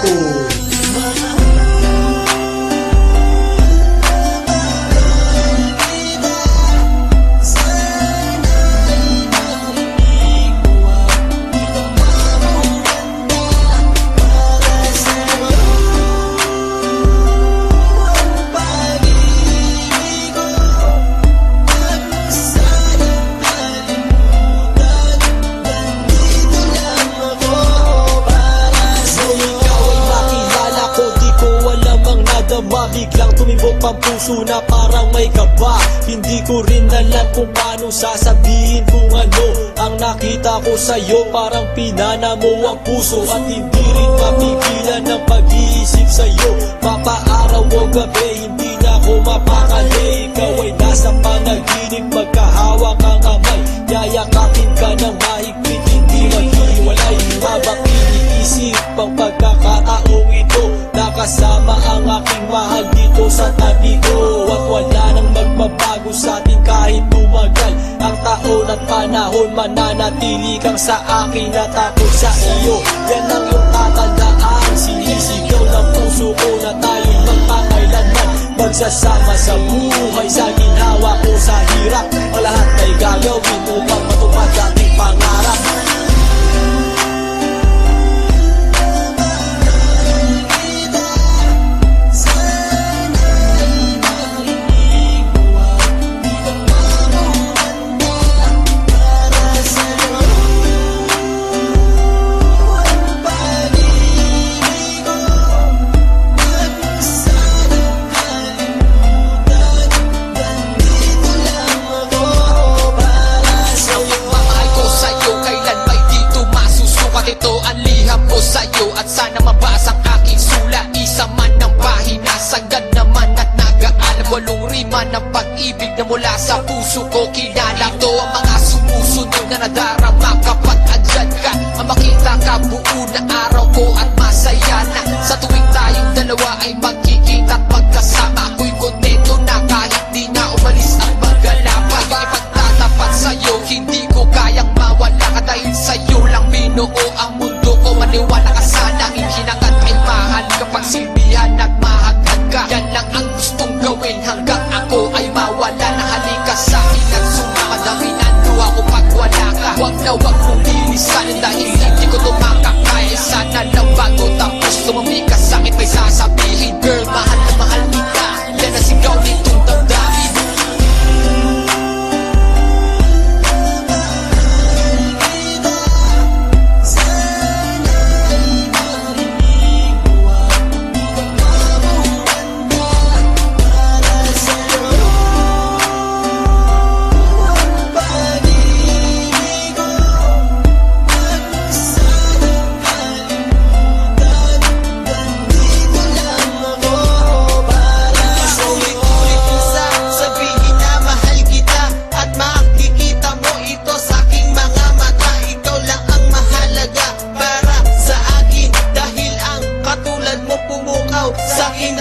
ko. Biglang tumimbok ang puso na parang may kaba. Hindi ko rin alam kung paano sasabihin kung ano ang nakita ko sa'yo. Parang pinana mo ang puso at hindi rin mapigilan ng pag-iisip sa'yo. Mapaaraw o gabi, hindi na ako mapakali. Ikaw ay nasa panaginip, magkahawak ang kamay. Yayakapin ka ng mahigpit, hindi maghiwalay. Habang iniisip ang pagkakataong ito, nakasama ang aking mahal dito sa tabi ko. At wala nang magbabago sa atin kahit tumagal ang taon at panahon. Mananatili kang sa akin at ako sa iyo. Yan ang iyong tatandaan. Sinisigaw ng puso ko na tayo'y magpakailanman. Magsasama sa buhay, sa ginhawa o sa hirap. Ang lahat ay gagawin upang matupad ating pangarap. At sana mabasa ang aking sulat. Isa man ng pahina, sagad naman at nag-aalam. 8 rima ng pag-ibig na mula sa puso ko kilala. Ito ang mga sumusunod na nadarama kapag andyan ka. Ang makita ka buo na araw ko at masaya na. Sa tuwing tayong dalawa ay magkikita at magkasama. Ako'y kontento na kahit di na umalis at magala pa. Ipagtatapat sa'yo, hindi ko kayang mawala ka. Dahil sa'yo lang binuo ang mundo ko. Maniwala ka sana, hinagat ay mahal kapag silbihan at mahagad ka. Yan lang ang gustong gawin hanggang ako ay mawala na. Halika sa'kin at sumama, daminando ako pag wala ka. Huwag na huwag mong lilisanin dahil hindi ko tumakakaya. Sana lang bago tapos tumami ka sa'kin may sasabihin. Girl, mahal na mahal kita, yan ang sigaw nitong damdamin. Sa aking